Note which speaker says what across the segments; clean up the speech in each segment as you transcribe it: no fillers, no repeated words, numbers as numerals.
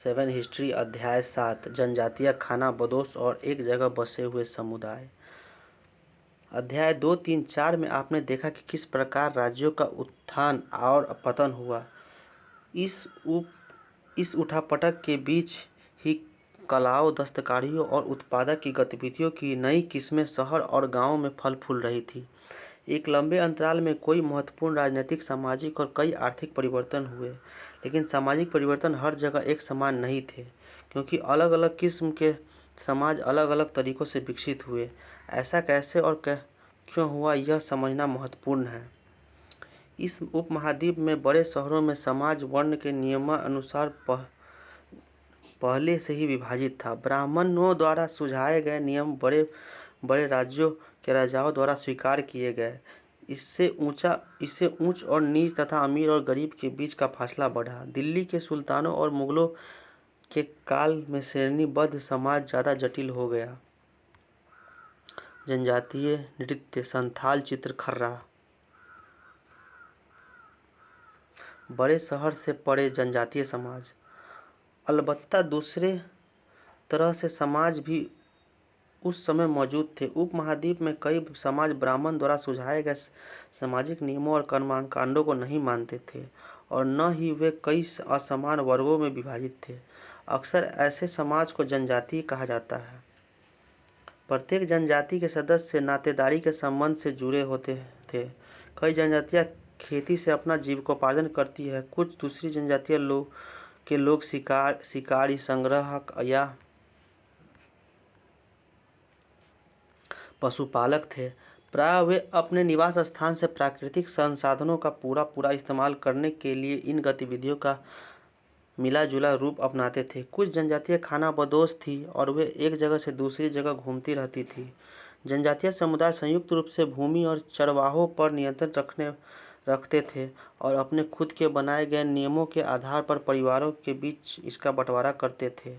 Speaker 1: 7 history अध्याय 7 जनजातीय खानाबदोश और एक जगह बसे हुए समुदाय। अध्याय 2, 3, 4 में आपने देखा कि किस प्रकार राज्यों का उत्थान और पतन हुआ। इस उठापटक के बीच ही कलाओं, दस्तकारियों और उत्पादक की गतिविधियों की नई किस्में शहर और गांवों में फल फूल रही थी। एक लंबे अंतराल में कई महत्वपूर्ण राजनीतिक, सामाजिक और कई आर्थिक परिवर्तन हुए, लेकिन सामाजिक परिवर्तन हर जगह एक समान नहीं थे, क्योंकि अलग अलग किस्म के समाज अलग अलग तरीकों से विकसित हुए। ऐसा कैसे और क्यों हुआ, यह समझना महत्वपूर्ण है। इस उपमहाद्वीप में बड़े शहरों में समाज वर्ण के नियमानुसार पहले से ही विभाजित था। ब्राह्मणों द्वारा सुझाए गए नियम बड़े बड़े राज्यों के राजाओं द्वारा स्वीकार किए गए। इससे ऊंच और नीच तथा अमीर और गरीब के बीच का फासला बढ़ा। दिल्ली के सुल्तानों और मुगलों के काल में श्रेणीबद्ध समाज ज़्यादा जटिल हो गया। जनजातीय नृत्य, संथाल चित्रखर्रा। बड़े शहर से परे जनजातीय समाज। अलबत्ता दूसरे तरह से समाज भी उस समय मौजूद थे। उपमहाद्वीप में कई समाज ब्राह्मण द्वारा सुझाए गए सामाजिक नियमों और कर्मकांडों को नहीं मानते थे, और न ही वे कई असमान वर्गों में विभाजित थे। अक्सर ऐसे समाज को जनजाति कहा जाता है। प्रत्येक जनजाति के सदस्य नातेदारी के संबंध से जुड़े होते थे। कई जनजातियां खेती से अपना जीविकोपार्जन करती है। कुछ दूसरी जनजातीय लोग शिकारी, संग्राहक या पशुपालक थे। प्रायः वे अपने निवास स्थान से प्राकृतिक संसाधनों का पूरा इस्तेमाल करने के लिए इन गतिविधियों का मिला जुला रूप अपनाते थे। कुछ जनजातियां खानाबदोश थी और वे एक जगह से दूसरी जगह घूमती रहती थी। जनजातीय समुदाय संयुक्त रूप से भूमि और चरवाहों पर नियंत्रण रखते थे और अपने खुद के बनाए गए नियमों के आधार पर परिवारों के बीच इसका बंटवारा करते थे।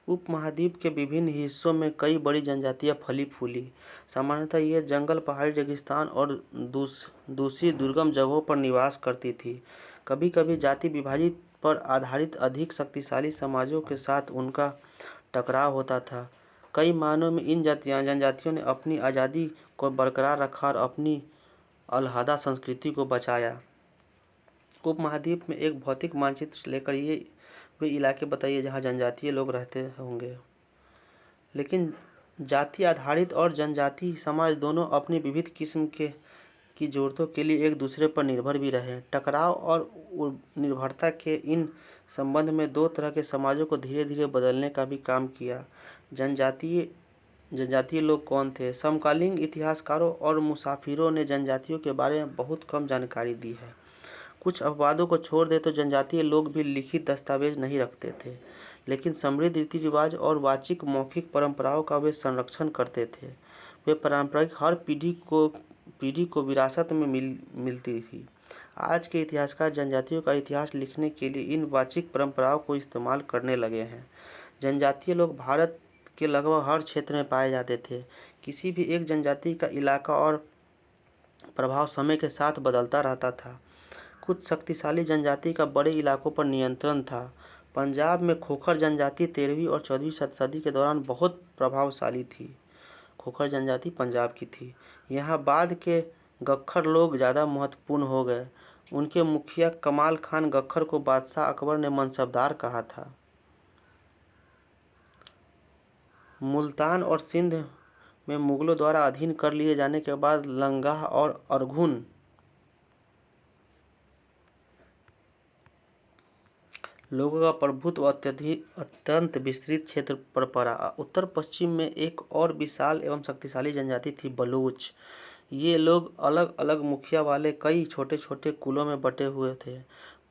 Speaker 1: उपमहाद्वीप के विभिन्न हिस्सों में कई बड़ी जनजातियां फली फूली। सामान्यतः ये जंगल, पहाड़ी, रेगिस्तान और दूसरी दुर्गम जगहों पर निवास करती थी। कभी कभी जाति विभाजित पर आधारित अधिक शक्तिशाली समाजों के साथ उनका टकराव होता था। कई मायनों में इन जनजातियों ने अपनी आज़ादी को बरकरार रखा और अपनी अलहदा संस्कृति को बचाया। उपमहाद्वीप में एक भौतिक मानचित्र लेकर वे इलाके बताइए जहां जनजातीय लोग रहते होंगे। लेकिन जाति आधारित और जनजाति समाज दोनों अपनी विविध किस्म की जरूरतों के लिए एक दूसरे पर निर्भर भी रहे। टकराव और निर्भरता के इन संबंध में दो तरह के समाजों को धीरे धीरे बदलने का भी काम किया। जनजातीय लोग कौन थे? समकालीन इतिहासकारों और मुसाफिरों ने जनजातियों के बारे में बहुत कम जानकारी दी है। कुछ अपवादों को छोड़ दे तो जनजातीय लोग भी लिखित दस्तावेज नहीं रखते थे, लेकिन समृद्ध रीति रिवाज और वाचिक मौखिक परंपराओं का वे संरक्षण करते थे। वे पारंपरिक हर पीढ़ी को विरासत में मिलती थी। आज के इतिहासकार जनजातियों का इतिहास लिखने के लिए इन वाचिक परंपराओं को इस्तेमाल करने लगे हैं। जनजातीय लोग भारत के लगभग हर क्षेत्र में पाए जाते थे। किसी भी एक जनजाति का इलाका और प्रभाव समय के साथ बदलता रहता था। कुछ शक्तिशाली जनजाति का बड़े इलाकों पर नियंत्रण था। पंजाब में खोखर जनजाति 13वीं और 14वीं सदी के दौरान बहुत प्रभावशाली थी। खोखर जनजाति पंजाब की थी। यहाँ बाद के गख्खर लोग ज़्यादा महत्वपूर्ण हो गए। उनके मुखिया कमाल खान गख्खर को बादशाह अकबर ने मनसबदार कहा था। मुल्तान और सिंध में मुगलों द्वारा अधीन कर लिए जाने के बाद लंगाह और अरघुन लोगों का प्रभुत्व अत्यंत विस्तृत क्षेत्र पर पड़ा। उत्तर पश्चिम में एक और विशाल एवं शक्तिशाली जनजाति थी, बलूच। ये लोग अलग अलग मुखिया वाले कई छोटे छोटे कुलों में बटे हुए थे।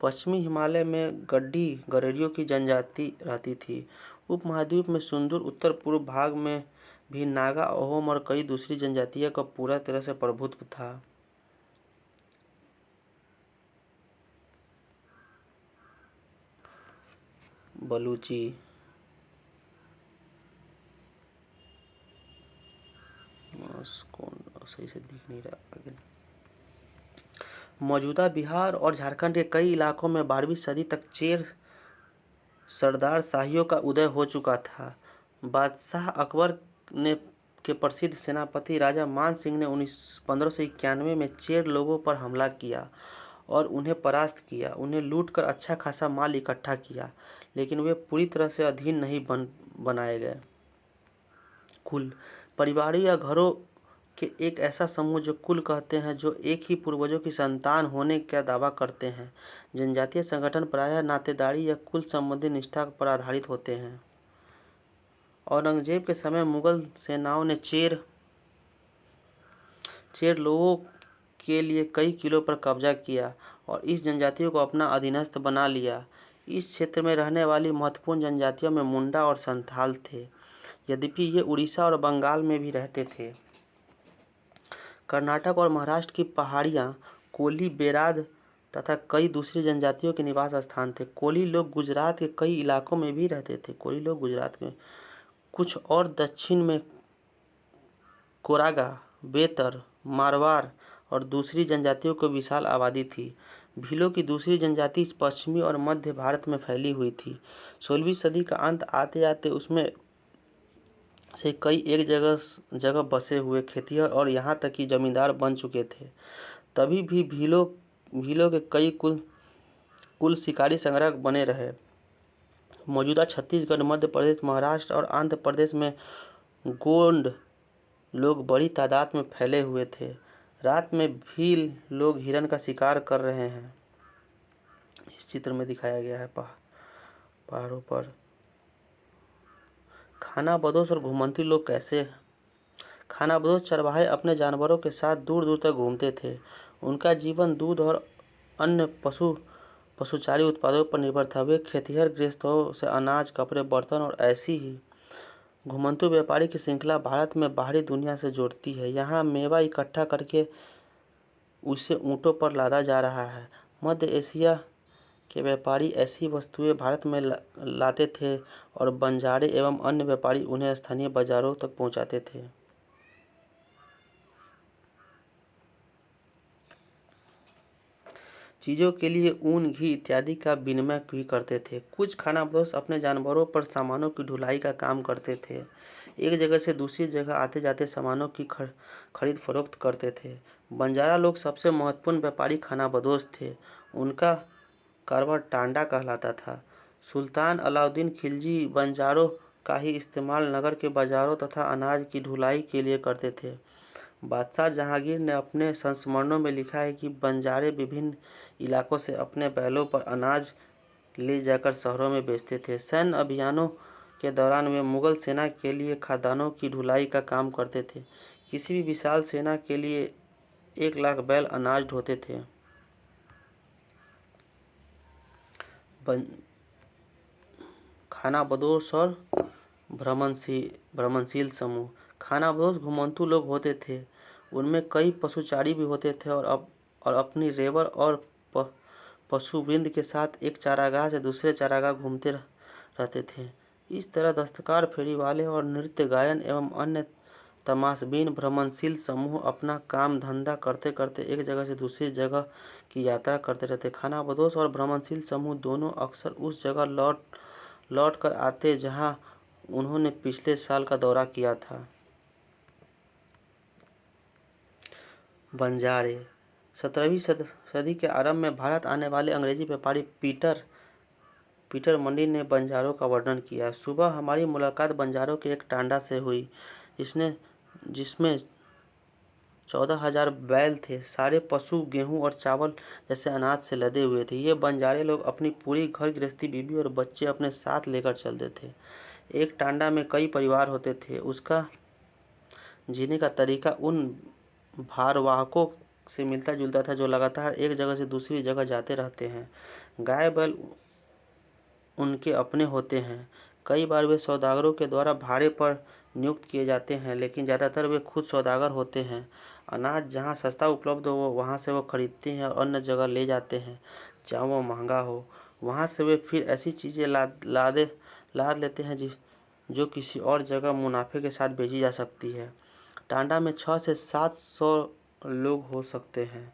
Speaker 1: पश्चिमी हिमालय में गडेरियों की जनजाति रहती थी। उपमहाद्वीप में सुदूर उत्तर पूर्व भाग में भी नागा, अहोम और कई दूसरी जनजातियों का पूरा तरह से प्रभुत्व था। बलूची सही से दिख नहीं रहा। मौजूदा बिहार और झारखंड के कई इलाकों में 12वीं सदी तक चेर सरदार शाहियों का उदय हो चुका था। बादशाह अकबर ने के प्रसिद्ध सेनापति राजा मान सिंह ने 1591 में चेर लोगों पर हमला किया और उन्हें परास्त किया। उन्हें लूटकर अच्छा खासा माल इकट्ठा किया, लेकिन वे पूरी तरह से अधीन नहीं बनाए गए। कुल परिवारों या घरों के एक ऐसा समूह जो कुल कहते हैं, जो एक ही पूर्वजों की संतान होने का दावा करते हैं। जनजातीय संगठन प्रायः नातेदारी या कुल संबंधी निष्ठा पर आधारित होते हैं। औरंगजेब के समय मुगल सेनाओं ने चेर लोगों के लिए कई किलों पर कब्जा किया और इस जनजातियों को अपना अधीनस्थ बना लिया। इस क्षेत्र में रहने वाली महत्वपूर्ण जनजातियों में मुंडा और संथाल थे, यद्यपि ये उड़ीसा और बंगाल में भी रहते थे। कर्नाटक और महाराष्ट्र की पहाड़ियाँ कोली, बेराद तथा कई दूसरी जनजातियों के निवास स्थान थे। कोली लोग गुजरात के कई इलाकों में भी रहते थे। कोली लोग गुजरात के कुछ और दक्षिण में कोरागा, बेतर, मारवाड़ और दूसरी जनजातियों की विशाल आबादी थी। भीलों की दूसरी जनजाति पश्चिमी और मध्य भारत में फैली हुई थी। 16वीं सदी का अंत आते आते उसमें से कई एक जगह बसे हुए खेतिहर और यहाँ तक कि जमींदार बन चुके थे। तभी भी भीलों के कई कुल शिकारी संग्रह बने रहे। मौजूदा छत्तीसगढ़, मध्य प्रदेश, महाराष्ट्र और आंध्र प्रदेश में गोंड लोग बड़ी तादाद में फैले हुए थे। रात में भील लोग हिरन का शिकार कर रहे हैं। इस चित्र में दिखाया गया है पहाड़ों पर। खानाबदोश और घुमंतू लोग कैसे? खानाबदोश चरवाहे अपने जानवरों के साथ दूर दूर तक घूमते थे। उनका जीवन दूध और अन्य पशुचारी उत्पादों पर निर्भर था। वे खेतिहर गृहस्थों से अनाज, कपड़े, बर्तन और ऐसी ही घुमंतू व्यापारी की श्रृंखला भारत में बाहरी दुनिया से जोड़ती है। यहाँ मेवा इकट्ठा करके उसे ऊँटों पर लादा जा रहा है। मध्य एशिया के व्यापारी ऐसी वस्तुएं भारत में लाते थे और बंजारे एवं अन्य व्यापारी उन्हें स्थानीय बाजारों तक पहुंचाते थे। चीज़ों के लिए ऊन, घी इत्यादि का विनिमय भी करते थे। कुछ खानाबदोश अपने जानवरों पर सामानों की ढुलाई का काम करते थे। एक जगह से दूसरी जगह आते जाते सामानों की खरीद फरोख्त करते थे। बंजारा लोग सबसे महत्वपूर्ण व्यापारी खानाबदोश थे। उनका कारोबार टांडा कहलाता था। सुल्तान अलाउद्दीन खिलजी बंजारों का ही इस्तेमाल नगर के बाजारों तथा अनाज की ढुलाई के लिए करते थे। बादशाह जहांगीर ने अपने संस्मरणों में लिखा है कि बंजारे विभिन्न इलाकों से अपने बैलों पर अनाज ले जाकर शहरों में बेचते थे। सैन्य अभियानों के दौरान वे मुगल सेना के लिए खाद्यान्नों की ढुलाई का काम करते थे। किसी भी विशाल सेना के लिए 1 लाख बैल अनाज ढोते थे। खानाबदोश और भ्रमणशील समूह। खानाबदोश घुमंतू लोग होते थे। उनमें कई पशुचारी भी होते थे और अपनी रेवड़ और पशुवृंद के साथ एक चारागाह से दूसरे चारागाह घूमते रहते थे। इस तरह दस्तकार, फेरी वाले और नृत्य, गायन एवं अन्य तमाशबीन भ्रमणशील समूह अपना काम धंधा करते करते एक जगह से दूसरी जगह की यात्रा करते रहते। खानाबदोश और भ्रमणशील समूह दोनों अक्सर उस जगह लौट कर आते जहां उन्होंने पिछले साल का दौरा किया था। बंजारे। 17वीं सदी के आरंभ में भारत आने वाले अंग्रेजी व्यापारी पीटर मंडी ने बंजारों का वर्णन किया। सुबह हमारी मुलाकात बंजारों के एक टांडा से हुई, जिसमें 14,000 बैल थे। सारे पशु गेहूं और चावल जैसे अनाज से लदे हुए थे। ये बंजारे लोग अपनी पूरी घर गृहस्थी, बीवी और बच्चे अपने साथ लेकर चलते थे। एक टांडा में कई परिवार होते थे। उसका जीने का तरीका उन भारवाहकों से मिलता जुलता था जो लगातार एक जगह से दूसरी जगह जाते रहते हैं। गाय बैल उनके अपने होते हैं। कई बार वे सौदागरों के द्वारा भाड़े पर नियुक्त किए जाते हैं, लेकिन ज़्यादातर वे खुद सौदागर होते हैं। अनाज जहाँ सस्ता उपलब्ध हो वहाँ से वो खरीदते हैं और अन्य जगह ले जाते हैं जहाँ वो महंगा हो। वहाँ से वे फिर ऐसी चीज़ें लाद लेते हैं जो किसी और जगह मुनाफे के साथ बेची जा सकती है। टांडा में 6 से 700 लोग हो सकते हैं।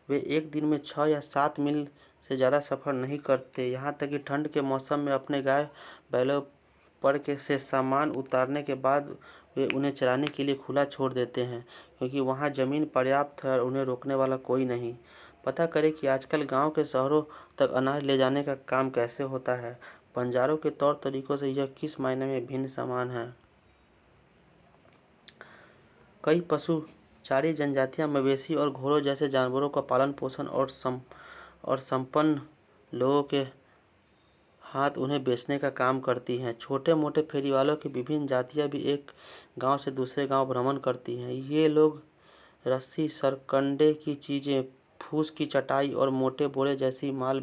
Speaker 1: वे एक दिन में 6 या 7 मील से ज़्यादा सफ़र नहीं करते। यहाँ तक कि ठंड के मौसम में अपने गाय बैलों पर के से सामान उतारने के बाद वे उन्हें चराने के लिए खुला छोड़ देते हैं, क्योंकि वहाँ ज़मीन पर्याप्त है और उन्हें रोकने वाला कोई नहीं। पता करें कि आजकल गांव के शहरों तक अनाज ले जाने का काम कैसे होता है। बंजारों के तौर तरीकों से यह किस मायने में भिन्न समान है। कई पशुचारी जनजातियां मवेशी और घोड़ों जैसे जानवरों का पालन पोषण और संपन्न लोगों के हाथ उन्हें बेचने का काम करती हैं। छोटे मोटे फेरीवालों की विभिन्न जातियां भी एक गांव से दूसरे गांव भ्रमण करती हैं। ये लोग रस्सी, सरकंडे की चीज़ें, फूस की चटाई और मोटे बोरे जैसी माल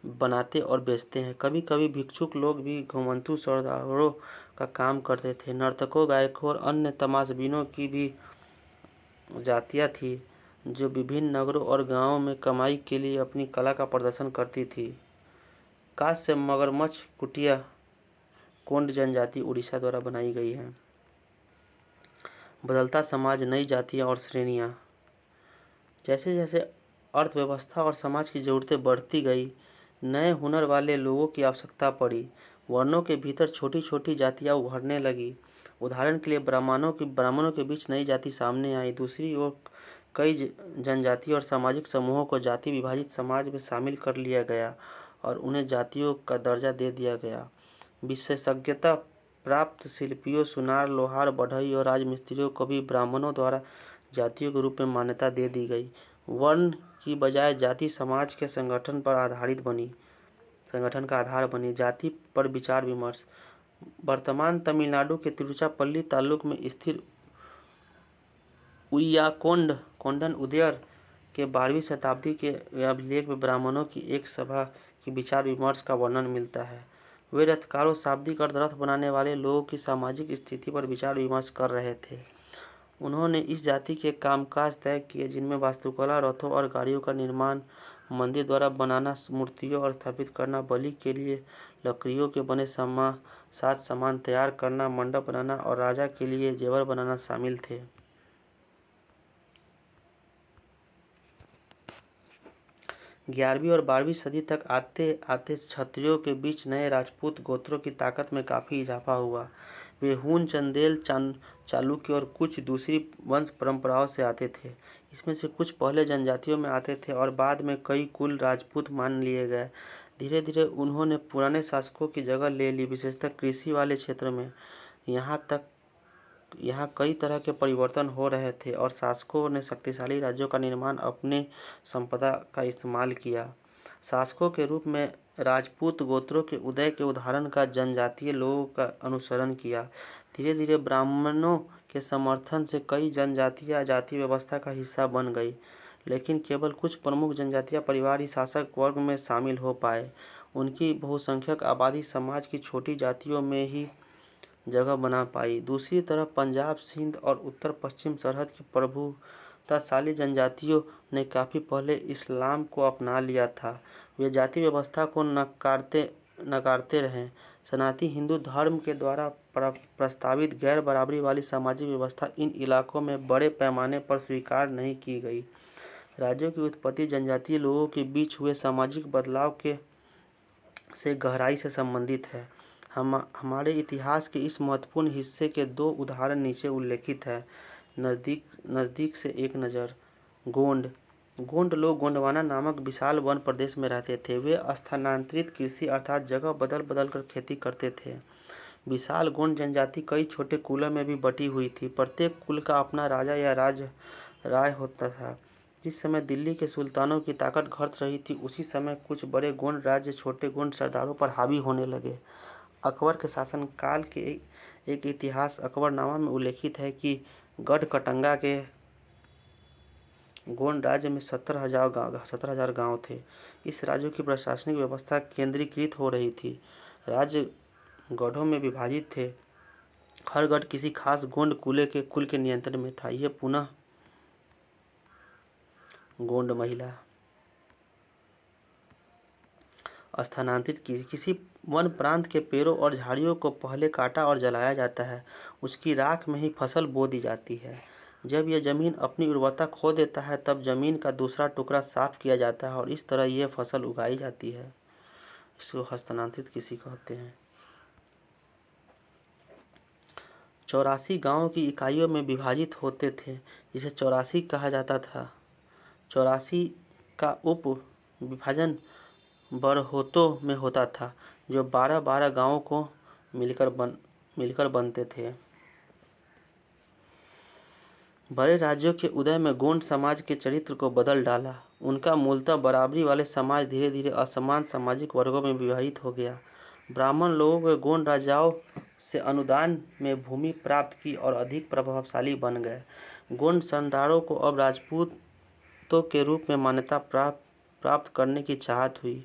Speaker 1: बनाते और बेचते हैं। कभी कभी भिक्षुक लोग भी घुमंतू सरदारों का काम करते थे। नर्तकों, गायकों और अन्य तमाशबीनों की भी जातियाँ थी जो विभिन्न नगरों और गांवों में कमाई के लिए अपनी कला का प्रदर्शन करती थी। कांच से मगरमच्छ कुटिया कोंड जनजाति उड़ीसा द्वारा बनाई गई है। बदलता समाज, नई जातियाँ और श्रेणियाँ। जैसे जैसे अर्थव्यवस्था और समाज की ज़रूरतें बढ़ती गई, नए हुनर वाले लोगों की आवश्यकता पड़ी। वर्णों के भीतर छोटी छोटी जातियाँ उभरने लगी। उदाहरण के लिए ब्राह्मणों के बीच नई जाति सामने आई। दूसरी ओर कई जनजातियों और सामाजिक समूहों को जाति विभाजित समाज में शामिल कर लिया गया और उन्हें जातियों का दर्जा दे दिया गया। विशेषज्ञता प्राप्त शिल्पियों, सुनार, लोहार, बढ़ई और राजमिस्त्रियों को भी ब्राह्मणों द्वारा जातियों के रूप में मान्यता दे दी गई। वर्ण की बजाय जाति समाज के संगठन का आधार बनी। जाति पर विचार विमर्श। वर्तमान तमिलनाडु के तिरुचिरापल्ली तालुक में स्थित उय्याकोंडन उदयर के 12वीं शताब्दी के अभिलेख में ब्राह्मणों की एक सभा की विचार विमर्श का वर्णन मिलता है। वे रथकारों, शाब्दिक अर्थ रथ बनाने वाले लोगों की सामाजिक स्थिति पर विचार विमर्श कर रहे थे। उन्होंने इस जाति के कामकाज तय किए जिनमें वास्तुकला, रथों और गाड़ियों का निर्माण, मंदिर द्वारा बनाना, मूर्तियों और स्थापित करना, बलि के लिए लकड़ियों के बने साज सामान तैयार करना, मंडप बनाना और राजा के लिए जेवर बनाना शामिल थे। 11वीं और 12वीं सदी तक आते आते क्षत्रियों के बीच नए राजपूत गोत्रों की ताकत में काफ़ी इजाफा हुआ। वे हून, चंदेल, चालुक्य और कुछ दूसरी वंश परंपराओं से आते थे। इसमें से कुछ पहले जनजातियों में आते थे और बाद में कई कुल राजपूत मान लिए गए। धीरे धीरे उन्होंने पुराने शासकों की जगह ले ली, विशेषतः कृषि वाले क्षेत्र में। यहाँ कई तरह के परिवर्तन हो रहे थे और शासकों ने शक्तिशाली राज्यों का निर्माण अपने संपदा का इस्तेमाल किया। शासकों के रूप में राजपूत गोत्रों के उदय के उदाहरण का जनजातीय लोगों का अनुसरण किया। धीरे धीरे ब्राह्मणों के समर्थन से कई जनजातियाँ जाति व्यवस्था का हिस्सा बन गई, लेकिन केवल कुछ प्रमुख जनजातीय परिवार ही शासक वर्ग में शामिल हो पाए। उनकी बहुसंख्यक आबादी समाज की छोटी जातियों में ही जगह बना पाई। दूसरी तरफ पंजाब, सिंध और उत्तर पश्चिम सरहद की प्रभुत्वशाली जनजातियों ने काफ़ी पहले इस्लाम को अपना लिया था। वे जाति व्यवस्था को नकारते रहे। सनातनी हिंदू धर्म के द्वारा प्रस्तावित गैर बराबरी वाली सामाजिक व्यवस्था इन इलाकों में बड़े पैमाने पर स्वीकार नहीं की गई। राज्यों की उत्पत्ति जनजातीय लोगों के बीच हुए सामाजिक बदलाव से गहराई से संबंधित है। हमारे इतिहास के इस महत्वपूर्ण हिस्से के 2 उदाहरण नीचे उल्लेखित हैं। नज़दीक से एक नज़र। गोंड लोग गोंडवाना नामक विशाल वन प्रदेश में रहते थे। वे स्थानांतरित कृषि अर्थात जगह बदल बदल कर खेती करते थे। विशाल गोंड जनजाति कई छोटे कुलों में भी बटी हुई थी। प्रत्येक कुल का अपना राजा या राय होता था। जिस समय दिल्ली के सुल्तानों की ताकत घट रही थी, उसी समय कुछ बड़े गोंड राज्य छोटे गोंड सरदारों पर हावी होने लगे। अकबर के शासनकाल के एक इतिहास अकबरनामा में उल्लेखित है कि गढ़कटंगा के गोंड राज्य में 17,000 गांव थे। इस राज्य की प्रशासनिक व्यवस्था केंद्रीकृत हो रही थी। राज्य गढ़ों में विभाजित थे। हर गढ़ किसी खास गोंड कुल के नियंत्रण में था। यह पुनः गोंड महिला स्थानांतरित किसी वन प्रांत के पेड़ों और झाड़ियों को पहले काटा और जलाया जाता है। उसकी राख में ही फसल बो दी जाती है। जब यह ज़मीन अपनी उर्वरता खो देता है तब ज़मीन का दूसरा टुकड़ा साफ किया जाता है और इस तरह यह फसल उगाई जाती है। इसको हस्तांतरित कृषि कहते हैं। 84 गाँव की इकाइयों में विभाजित होते थे, जिसे 84 कहा जाता था। 84 का उप विभाजन बरहोतों में होता था, जो 12-12 गाँवों को मिलकर बनते थे। बड़े राज्यों के उदय में गोंड समाज के चरित्र को बदल डाला। उनका मूलतः बराबरी वाले समाज धीरे धीरे असमान सामाजिक वर्गों में विभाजित हो गया। ब्राह्मण लोगों को गोंड राजाओं से अनुदान में भूमि प्राप्त की और अधिक प्रभावशाली बन गए। गोंड सरदारों को अब राजपूतों के रूप में मान्यता प्राप्त करने की चाहत हुई।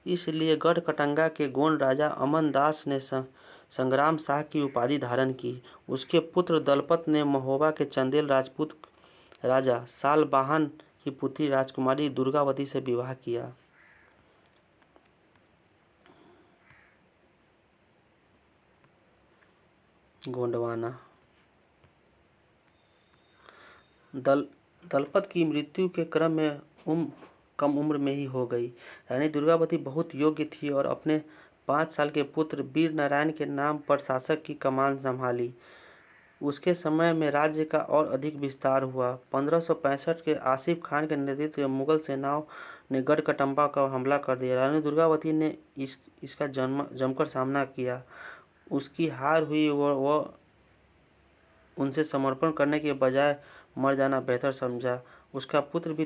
Speaker 1: इसलिए गढ़कटंगा के गोंड राजा अमन दास ने संग्राम शाह की उपाधि धारण की। उसके पुत्र दलपत ने महोबा के चंदेल राजपूत राजा सालबाहन की पुत्री राजकुमारी दुर्गावती से विवाह किया। गोंडवाना दलपत की मृत्यु के क्रम में कम उम्र में ही हो गई। रानी दुर्गावती बहुत योग्य थी और अपने 5 साल के पुत्र वीर नारायण के नाम पर शासक की कमान संभाली। उसके समय में राज्य का और अधिक विस्तार हुआ। 1565 के आसिफ खान के नेतृत्व में मुगल सेनाओं ने गढ़कटंबा का हमला कर दिया। रानी दुर्गावती ने इसका जमकर सामना किया। उसकी हार हुई। वह उनसे समर्पण करने के बजाय मर जाना बेहतर समझा। उसका पुत्र भी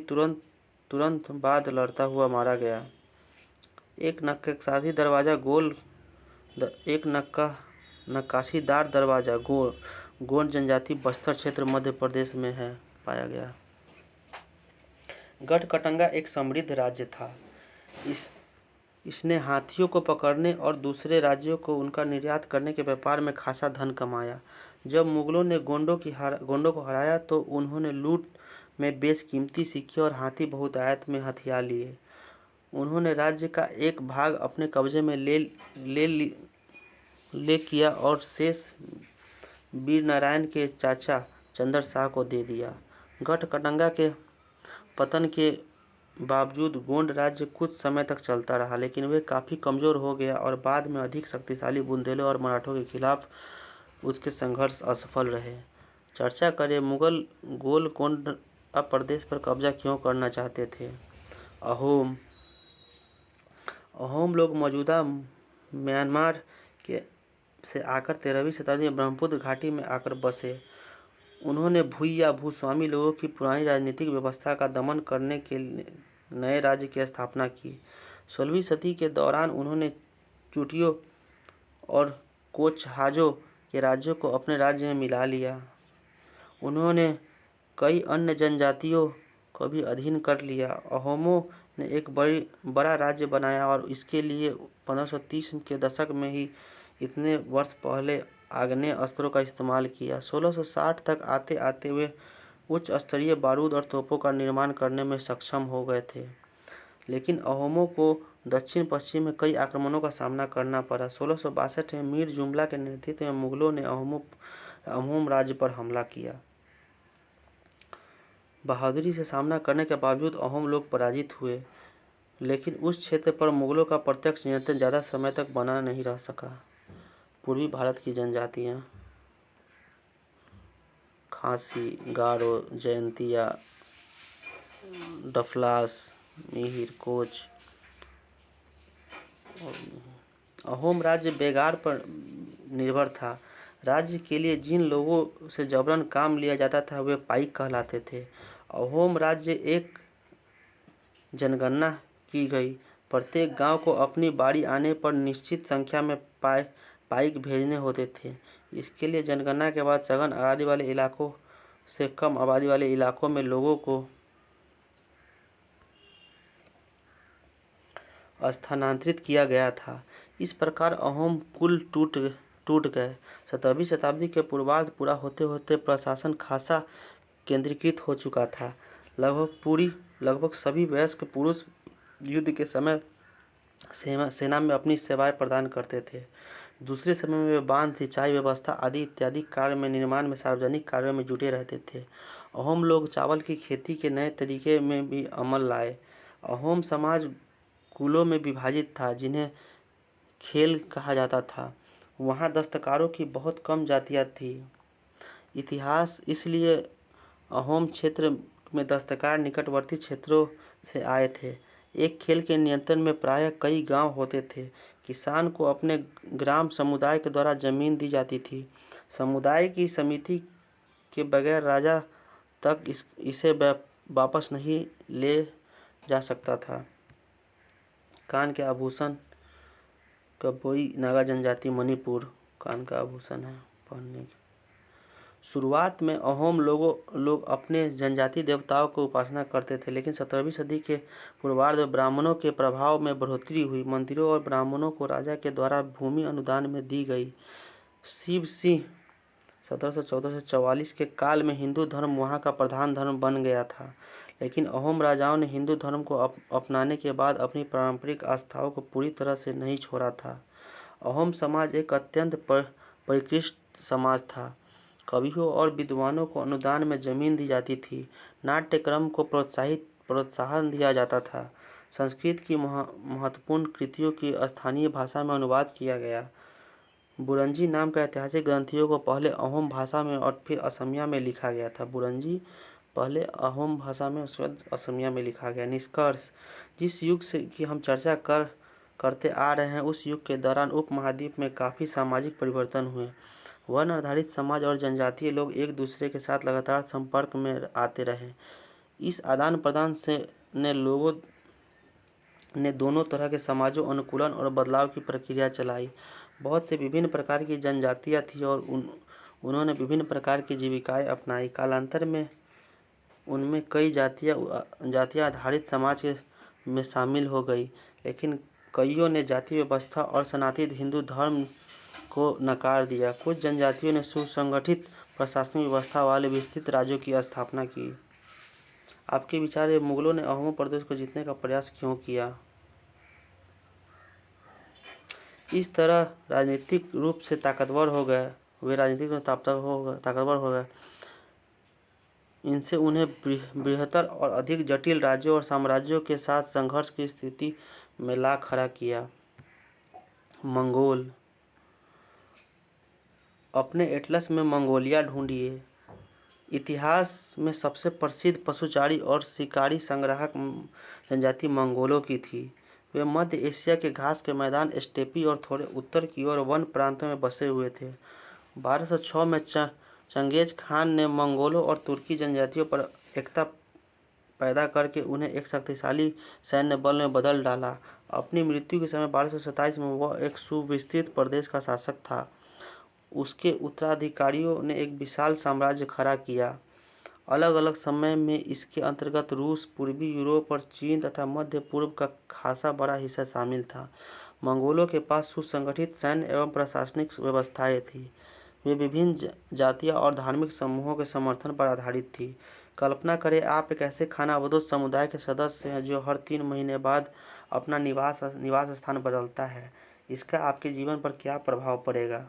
Speaker 1: तुरंत बाद लड़ता हुआ मारा गया। एक नक्काशीदार दरवाजा गोंड जनजाति बस्तर क्षेत्र मध्य प्रदेश में है पाया गया। गढ़कटंगा एक समृद्ध राज्य था। इसने हाथियों को पकड़ने और दूसरे राज्यों को उनका निर्यात करने के व्यापार में खासा धन कमाया। जब मुगलों ने गोंडों को हराया तो उन्होंने लूट में बेशकीमती सिक्के और हाथी बहुतायत में हथियार लिए। उन्होंने राज्य का एक भाग अपने कब्जे में ले किया और शेष वीर नारायण के चाचा चंदर शाह को दे दिया। गढ़कटंगा के पतन के बावजूद गोंड राज्य कुछ समय तक चलता रहा, लेकिन वे काफ़ी कमज़ोर हो गया और बाद में अधिक शक्तिशाली बुंदेलों और मराठों के खिलाफ उसके संघर्ष असफल रहे। चर्चा करें मुगल गोलकोंडा प्रदेश पर कब्जा क्यों करना चाहते थे। अहोम लोग मौजूदा म्यांमार से आकर 13वीं शताब्दी में ब्रह्मपुत्र घाटी में आकर बसे। उन्होंने भूस्वामी लोगों की पुरानी राजनीतिक व्यवस्था का दमन करने के लिए नए राज्य की स्थापना की। 16वीं सदी के दौरान उन्होंने चुटियों और कोचहाजों के राज्यों को अपने राज्य में मिला लिया। उन्होंने कई अन्य जनजातियों को भी अधीन कर लिया। अहोमों ने एक बड़ा राज्य बनाया और इसके लिए 1530 के दशक में ही इतने वर्ष पहले आग्नेय अस्त्रों का इस्तेमाल किया। 1660 तक आते आते वे उच्च स्तरीय बारूद और तोपों का निर्माण करने में सक्षम हो गए थे, लेकिन अहोमों को दक्षिण पश्चिम में कई आक्रमणों का सामना करना पड़ा। 1662 में मीर जुमला के नेतृत्व में मुगलों ने अहोम राज्य पर हमला किया। बहादुरी से सामना करने के बावजूद अहोम लोग पराजित हुए, लेकिन उस क्षेत्र पर मुगलों का प्रत्यक्ष नियंत्रण ज़्यादा समय तक बना नहीं रह सका। पूर्वी भारत की जनजातियाँ खासी, गारो, जयंतिया, डफलास, मिहिर, कोच। अहोम राज्य बेगार पर निर्भर था। राज्य के लिए जिन लोगों से जबरन काम लिया जाता था वे पाइक कहलाते थे। अहोम राज्य एक जनगणना की गई। प्रत्येक गांव को अपनी बारी आने पर निश्चित संख्या में पाइक भेजने होते थे। इसके लिए जनगणना के बाद सघन आबादी वाले इलाकों से कम आबादी वाले इलाकों में लोगों को स्थानांतरित किया गया था। इस प्रकार अहोम कुल टूट गए। 17वीं शताब्दी के पूर्वार्ध पूरा होते होते प्रशासन खासा केंद्रीकृत हो चुका था। लगभग सभी वयस्क पुरुष युद्ध के समय सेना में अपनी सेवाएं प्रदान करते थे। दूसरे समय में वे बांध, सिंचाई व्यवस्था आदि इत्यादि कार्य में निर्माण में सार्वजनिक कार्यों में जुटे रहते थे। अहोम लोग चावल की खेती के नए तरीके में भी अमल लाए। अहोम समाज कुलों में विभाजित था, जिन्हें खेल कहा जाता था। वहाँ दस्तकारों की बहुत कम जातियाँ थी। इतिहास इसलिए अहोम क्षेत्र में दस्तकार निकटवर्ती क्षेत्रों से आए थे। एक खेल के नियंत्रण में प्रायः कई गांव होते थे। किसान को अपने ग्राम समुदाय के द्वारा जमीन दी जाती थी। समुदाय की समिति के बगैर राजा तक इसे वापस नहीं ले जा सकता था। कान के आभूषण कबोई नागा जनजाति मणिपुर कान का आभूषण है पहनने की। शुरुआत में अहोम लोग अपने जनजातीय देवताओं की उपासना करते थे, लेकिन 17वीं सदी के पूर्वार्ध में ब्राह्मणों के प्रभाव में बढ़ोतरी हुई। मंदिरों और ब्राह्मणों को राजा के द्वारा भूमि अनुदान में दी गई। शिव सिंह 1714 से 44 के काल में हिंदू धर्म वहाँ का प्रधान धर्म बन गया था, लेकिन अहोम राजाओं ने हिंदू धर्म को अपनाने के बाद अपनी पारंपरिक आस्थाओं को पूरी तरह से नहीं छोड़ा था। अहोम समाज एक अत्यंत परिष्कृत समाज था। कवियों और विद्वानों को अनुदान में जमीन दी जाती थी। नाट्यक्रम को प्रोत्साहन दिया जाता था। संस्कृत की महत्वपूर्ण कृतियों की स्थानीय भाषा में अनुवाद किया गया। बुरंजी नाम का ऐतिहासिक ग्रंथियों को पहले अहोम भाषा में और फिर असमिया में लिखा गया था। बुरंजी पहले अहोम भाषा में, उसके बाद असमिया में लिखा गया। निष्कर्ष, जिस युग से की हम चर्चा करते आ रहे हैं, उस युग के दौरान उपमहाद्वीप में काफ़ी सामाजिक परिवर्तन हुए। वन आधारित समाज और जनजातीय लोग एक दूसरे के साथ लगातार संपर्क में आते रहे। इस आदान प्रदान से लोगों ने दोनों तरह के समाजों अनुकूलन और बदलाव की प्रक्रिया चलाई। बहुत से विभिन्न प्रकार की जनजातियाँ थी और उन्होंने विभिन्न प्रकार की जीविकाएं अपनाई। कालांतर में उनमें कई जातियाँ आधारित समाज में शामिल हो गई, लेकिन कईयों ने जाति व्यवस्था और सनातन हिंदू धर्म को नकार दिया। कुछ जनजातियों ने सुसंगठित प्रशासनिक व्यवस्था वाले विस्तृत राज्यों की स्थापना की। आपके विचार में मुगलों ने अहोम प्रदेश को जीतने का प्रयास क्यों किया? इस तरह राजनीतिक रूप से ताकतवर हो गए। वे राजनीतिक रूप से ताकतवर हो गए। इनसे उन्हें बृहत्तर और अधिक जटिल राज्यों और साम्राज्यों के साथ संघर्ष की स्थिति में ला खड़ा किया। मंगोल, अपने एटलस में मंगोलिया ढूंढिए। इतिहास में सबसे प्रसिद्ध पशुचारी और शिकारी संग्राहक जनजाति मंगोलों की थी। वे मध्य एशिया के घास के मैदान, स्टेपी और थोड़े उत्तर की ओर वन प्रांतों में बसे हुए थे। 1206 में चंगेज खान ने मंगोलों और तुर्की जनजातियों पर एकता पैदा करके उन्हें एक शक्तिशाली सैन्य बल में बदल डाला। अपनी मृत्यु के समय 1227 में वह एक सुविस्तृत प्रदेश का शासक था। उसके उत्तराधिकारियों ने एक विशाल साम्राज्य खड़ा किया। अलग अलग समय में इसके अंतर्गत रूस, पूर्वी यूरोप और चीन तथा मध्य पूर्व का खासा बड़ा हिस्सा शामिल था। मंगोलों के पास सुसंगठित सैन्य एवं प्रशासनिक व्यवस्थाएं थी। वे विभिन्न जातीय और धार्मिक समूहों के समर्थन पर आधारित थी। कल्पना करें, आप एक ऐसे खानाबदोश समुदाय के सदस्य हैं जो हर 3 महीने बाद अपना निवास स्थान बदलता है। इसका आपके जीवन पर क्या प्रभाव पड़ेगा?